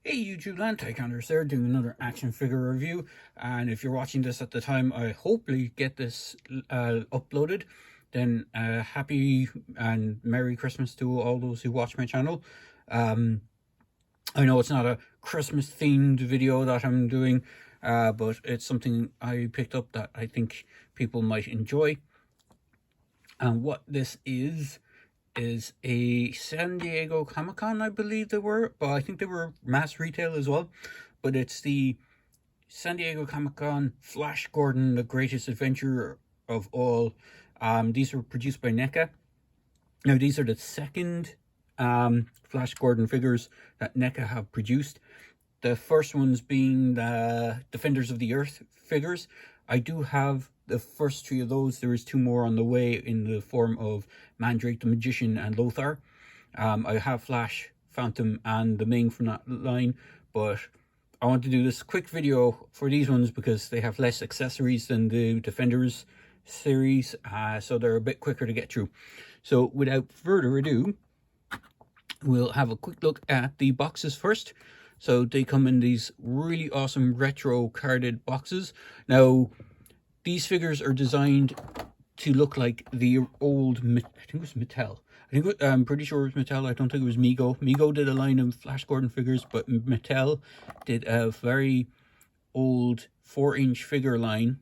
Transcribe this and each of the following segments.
Hey YouTube land, Tyconders there, doing another action figure review. And if you're watching this at the time I hopefully get this uploaded, then happy and Merry Christmas to all those who watch my channel. I know it's not a Christmas themed video that I'm doing, but it's something I picked up that I think people might enjoy. And what this is a San Diego Comic-Con, I believe they were, but I think they were mass retail as well. But it's the San Diego Comic-Con Flash Gordon, the greatest adventure of all. These were produced by Neca. Now, these are the second Flash Gordon figures that Neca have produced. The first ones being the Defenders of the Earth figures. I do have the first three of those. There is two more on the way in the form of Mandrake the Magician and Lothar. I have Flash, Phantom, and the Ming from that line, but I want to do this quick video for these ones because they have less accessories than the Defenders series, so they're a bit quicker to get through. So without further ado, we'll have a quick look at the boxes first. So they come in these really awesome retro carded boxes. Now, these figures are designed to look like the old, I think it was Mattel. I'm pretty sure it was Mattel. I don't think it was Mego. Mego did a line of Flash Gordon figures, but Mattel did a very old 4-inch figure line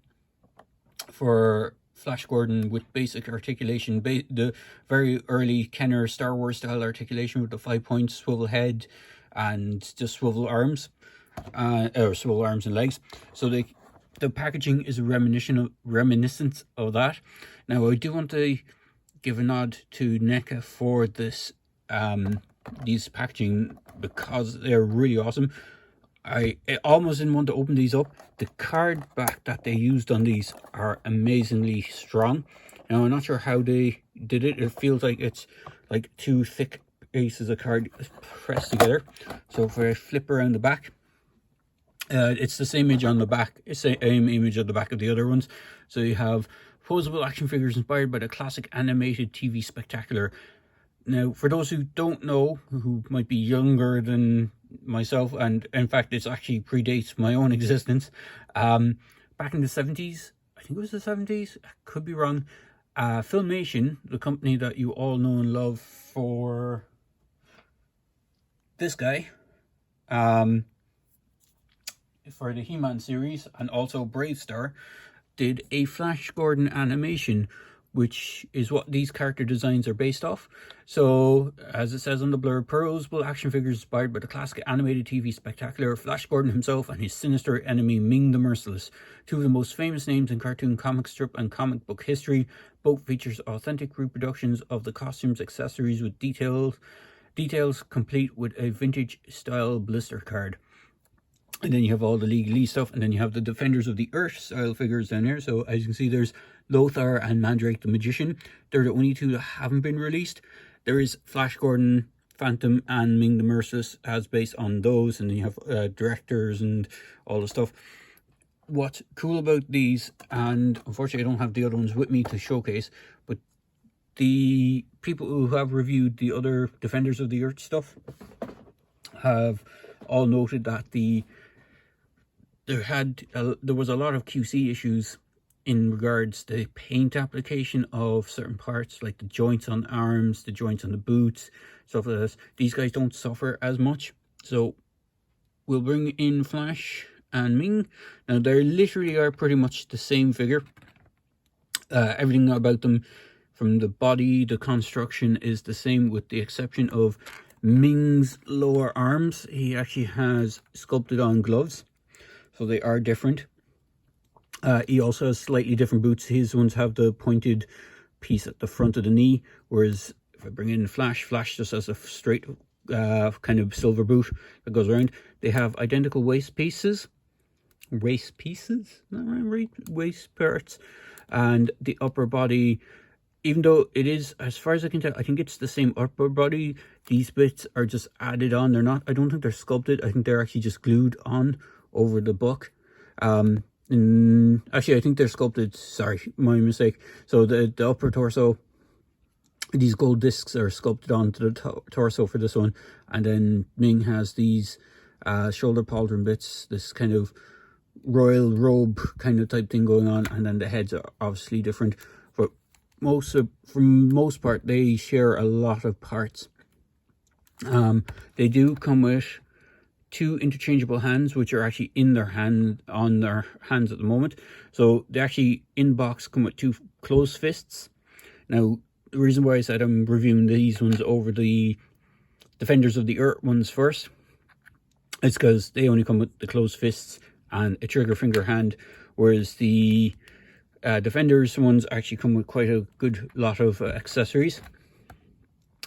for Flash Gordon with basic articulation, the very early Kenner Star Wars style articulation with the 5-point swivel head and just swivel arms, or swivel arms and legs. So the packaging is a reminiscence of that. Now, I do want to give a nod to NECA for this, these packaging, because they're really awesome. I almost didn't want to open these up. The card back that they used on these are amazingly strong. Now, I'm not sure how they did it. It feels like it's like two thick pieces of card pressed together. So if I flip around the back, it's the same image on the back, same image on the back of the other ones. So you have posable action figures inspired by the classic animated TV spectacular. Now, for those who don't know, who might be younger than myself, and in fact it's actually predates my own existence, back in the 70s, I think it was the 70s, I could be wrong, Filmation, the company that you all know and love for this guy, for the He-Man series, and also Brave Star, did a Flash Gordon animation, which is what these character designs are based off. So, as it says on the blurb, posable action figures inspired by the classic animated TV spectacular, Flash Gordon himself and his sinister enemy Ming the Merciless, two of the most famous names in cartoon, comic strip, and comic book history. Both features authentic reproductions of the costumes, accessories with details complete with a vintage style blister card. And then you have all the League stuff, and then you have the Defenders of the Earth style figures down here. So as you can see, there's Lothar and Mandrake the Magician. They're the only two that haven't been released. There is Flash Gordon, Phantom, and Ming the Merciless as based on those, and then you have directors and all the stuff. What's cool about these, and unfortunately I don't have the other ones with me to showcase, but the people who have reviewed the other Defenders of the Earth stuff have all noted that there was a lot of QC issues in regards to paint application of certain parts, like the joints on the arms, the joints on the boots, stuff like this. These guys don't suffer as much. So we'll bring in Flash and Ming. Now, they literally are pretty much the same figure. Everything about them, from the body, the construction, is the same, with the exception of Ming's lower arms. He actually has sculpted on gloves, so they are different. He also has slightly different boots. His ones have the pointed piece at the front of the knee, whereas if I bring in Flash just has a straight kind of silver boot that goes around. They have identical waist parts, and the upper body, even though it is, as far as I can tell, I think it's the same upper body, these bits are just added on. They're not, I don't think they're sculpted. I think they're actually just glued on over the book. Actually, I think they're sculpted. Sorry, my mistake. So the upper torso, these gold discs are sculpted onto the torso for this one. And then Ming has these shoulder pauldron bits, this kind of royal robe kind of type thing going on, and then the heads are obviously different, but for most part they share a lot of parts. They do come with 2 interchangeable hands, which are actually in their hand, on their hands at the moment. So they actually in box come with 2 closed fists. Now the reason why I said I'm reviewing these ones over the Defenders of the Earth ones first is because they only come with the closed fists and a trigger finger hand, whereas the Defenders ones actually come with quite a good lot of accessories.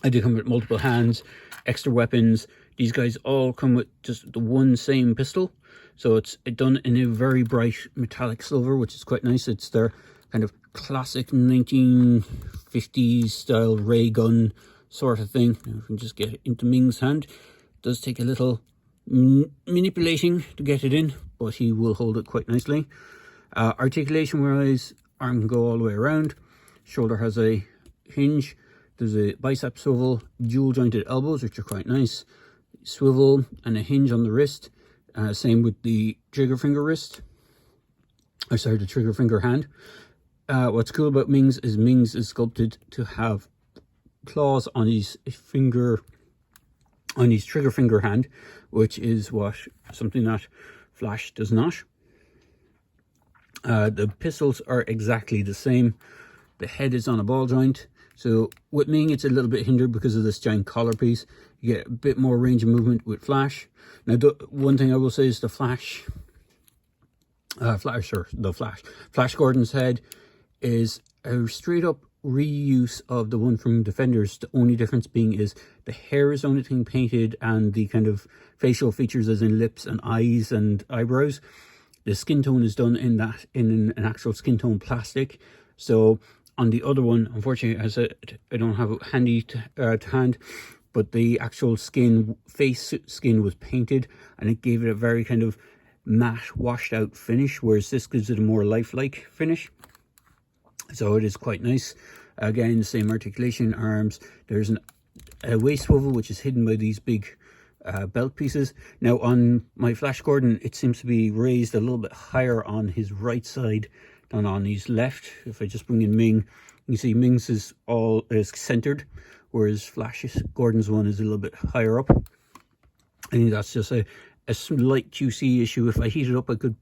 They do come with multiple hands, extra weapons. These guys all come with just the one same pistol, so it's done in a very bright metallic silver, which is quite nice. It's their kind of classic 1950s style ray gun sort of thing. Now, if we can just get it into Ming's hand, it does take a little manipulating to get it in, but he will hold it quite nicely. Articulation wise, arm can go all the way around. Shoulder has a hinge. There's a bicep swivel, dual jointed elbows, which are quite nice. Swivel and a hinge on the wrist. Same with the trigger finger wrist. Or sorry, the trigger finger hand. What's cool about Ming's is sculpted to have claws on his finger, on his trigger finger hand, which is something that Flash does not. The pistols are exactly the same. The head is on a ball joint. So with Ming, it's a little bit hindered because of this giant collar piece. You get a bit more range of movement with Flash. Now, one thing I will say is the Flash Gordon's head is a straight up reuse of the one from Defenders. The only difference being is the hair is the only thing painted, and the kind of facial features as in lips and eyes and eyebrows. The skin tone is done in an actual skin tone plastic. So on the other one, unfortunately, as I don't have it handy to hand, but the actual face skin was painted, and it gave it a very kind of matte, washed out finish, whereas this gives it a more lifelike finish. So it is quite nice. Again, the same articulation, arms. There's a waist swivel, which is hidden by these big belt pieces. Now on my Flash Gordon, it seems to be raised a little bit higher on his right side than on his left. If I just bring in Ming, you see Ming's is centered, whereas Flash Gordon's one is a little bit higher up. I think that's just a slight QC issue. If I heat it up, I could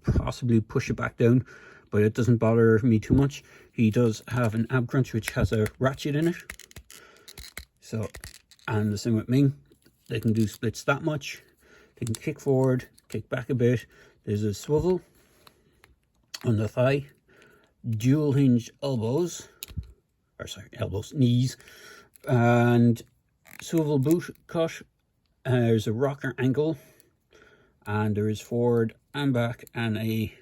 possibly push it back down, but it doesn't bother me too much. He does have an ab crunch, which has a ratchet in it. So, and the same with Ming. They can do splits that much. They can kick forward, kick back a bit. There's a swivel on the thigh, dual hinge elbows, knees, and swivel boot cut. There's a rocker ankle, and there is forward and back, and a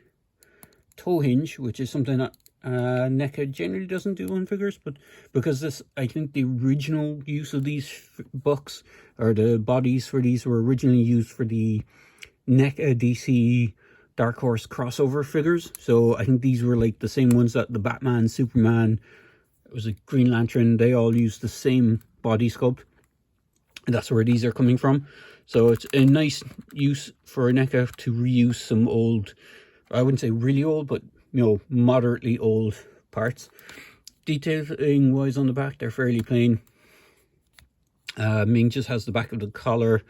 toe hinge, which is something that Neca generally doesn't do on figures, but because this, I think the original use of these bucks, or the bodies for these, were originally used for the Neca DC Dark Horse crossover figures. So I think these were like the same ones that the Batman, Superman, it was a Green Lantern, they all used the same body sculpt. And that's where these are coming from. So it's a nice use for Neca to reuse some old, I wouldn't say really old, but you know, moderately old parts. Detailing wise on the back, they're fairly plain. Ming just has the back of the collar,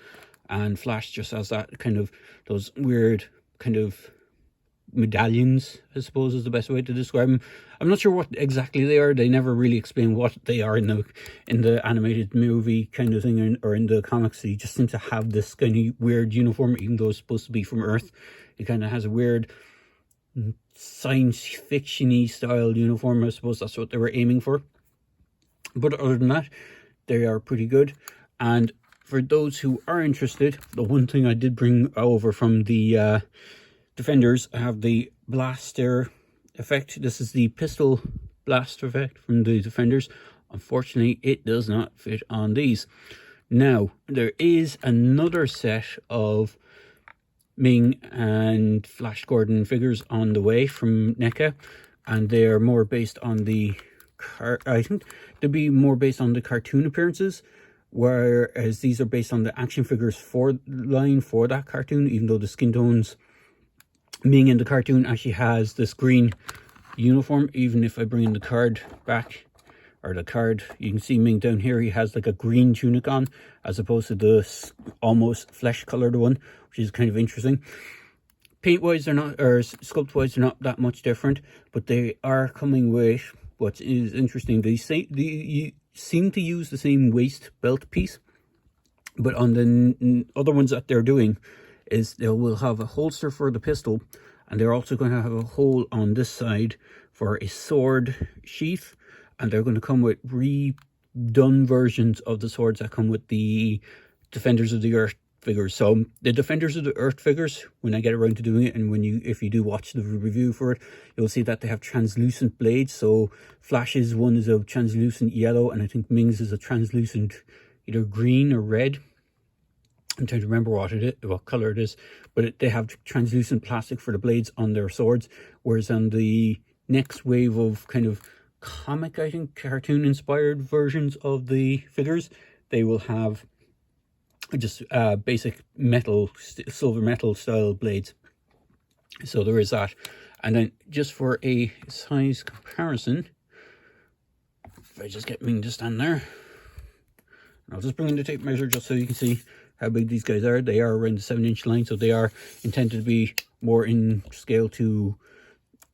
and Flash just has that kind of, those weird kind of medallions, I suppose is the best way to describe them. I'm not sure what exactly they are. They never really explain what they are in the animated movie kind of thing, or in the comics. He just seems to have this kind of weird uniform, even though it's supposed to be from Earth. It kind of has a weird science fiction-y style uniform. I suppose that's what they were aiming for. But other than that, they are pretty good. And for those who are interested, the one thing I did bring over from the Defenders, I have the blaster effect. This is the pistol blast effect from the Defenders. Unfortunately, it does not fit on these. Now, there is another set of Ming and Flash Gordon figures on the way from Neca, and they are more based on the I think they'll be more based on the cartoon appearances. whereas these are based on the action figures line for that cartoon, even though the skin tones Ming in the cartoon actually has this green uniform. Even if I bring in the card back, or the card, you can see Ming down here, he has like a green tunic on as opposed to the almost flesh colored one, which is kind of interesting. Paint wise they're not, or sculpt wise they're not that much different, but they are coming with what is interesting. They seem to use the same waist belt piece, but on the other ones that they're doing is they will have a holster for the pistol, and they're also going to have a hole on this side for a sword sheath, and they're going to come with redone versions of the swords that come with the Defenders of the Earth figures. So the Defenders of the Earth figures, when I get around to doing it, and if you do watch the review for it, you'll see that they have translucent blades. So Flash's one is a translucent yellow, and I think Ming's is a translucent either green or red. I'm trying to remember what color it is, but they have translucent plastic for the blades on their swords, whereas on the next wave of kind of comic, I think, cartoon inspired versions of the figures, they will have just basic metal, silver metal style blades. So there is that. And then just for a size comparison, if I just get Ming to stand there, I'll just bring in the tape measure just so you can see how big these guys are. They are around the 7-inch line, so they are intended to be more in scale to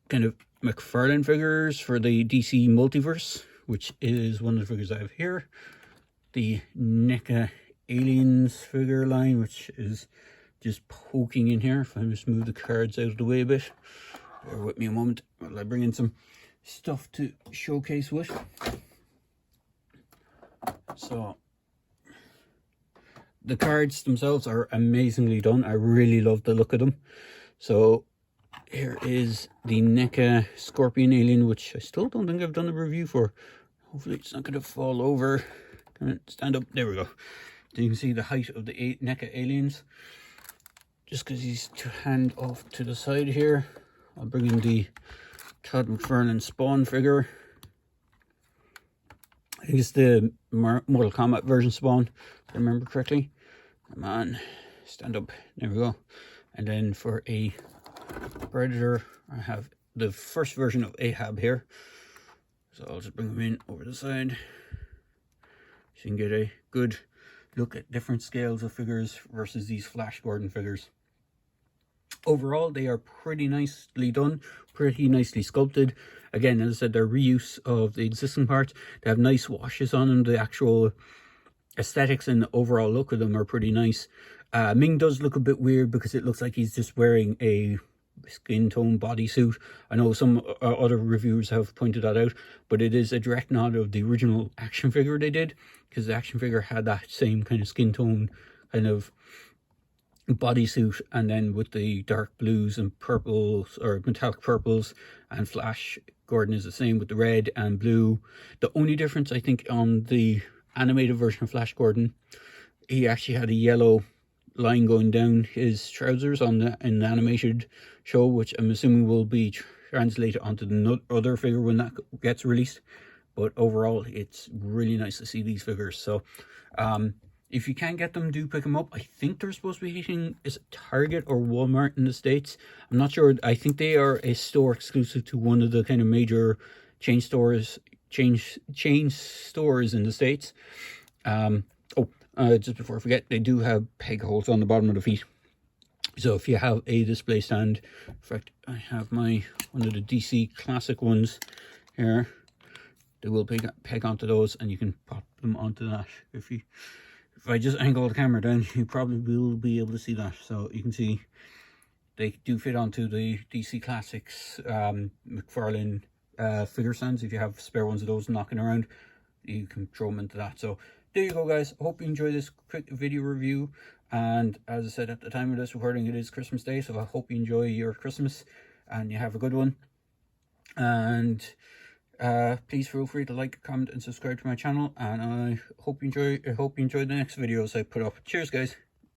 kind of McFarlane figures for the DC multiverse, which is one of the figures I have here. The NECA Aliens figure line, which is just poking in here. If I just move the cards out of the way a bit, bear with me a moment while I bring in some stuff to showcase with. So the cards themselves are amazingly done. I really love the look of them. So here is the NECA Scorpion Alien, which I still don't think I've done a review for. Hopefully it's not going to fall over. Come on, stand up. There we go. So you can see the height of the NECA Aliens. Just because he's to hand off to the side here, I'll bring in the Todd McFarlane Spawn figure. I think it's the Mortal Kombat version Spawn, if I remember correctly. Come on, stand up. There we go. And then for a Predator, I have the first version of Ahab here. So I'll just bring them in over the side, so you can get a good look at different scales of figures versus these Flash Gordon figures. Overall, they are pretty nicely done, pretty nicely sculpted. Again, as I said, they're reuse of the existing parts. They have nice washes on them. The actual aesthetics and the overall look of them are pretty nice. Ming does look a bit weird because it looks like he's just wearing a skin tone bodysuit. I know some other reviewers have pointed that out, but it is a direct nod of the original action figure they did, because the action figure had that same kind of skin tone kind of bodysuit, and then with the dark blues and purples, or metallic purples, and Flash Gordon is the same with the red and blue. The only difference I think on the animated version of Flash Gordon, he actually had a yellow line going down his trousers in the animated show, which I'm assuming will be translated onto the other figure when that gets released. But overall, it's really nice to see these figures. So if you can get them, do pick them up. I think they're supposed to be hitting, is it Target or Walmart in the States? I'm not sure. I think they are a store exclusive to one of the kind of major chain stores in the States. Just before I forget, they do have peg holes on the bottom of the feet. So if you have a display stand, in fact, I have one of the DC classic ones here. They will peg onto those, and you can pop them onto that. If I just angle the camera down, you probably will be able to see that. So you can see they do fit onto the DC Classics McFarlane figure stands. If you have spare ones of those knocking around, you can throw them into that. So there you go, guys. I hope you enjoyed this quick video review. And as I said, at the time of this recording, it is Christmas Day. So I hope you enjoy your Christmas and you have a good one. And please feel free to like, comment, and subscribe to my channel. And I hope you enjoy the next videos I put up. Cheers, guys.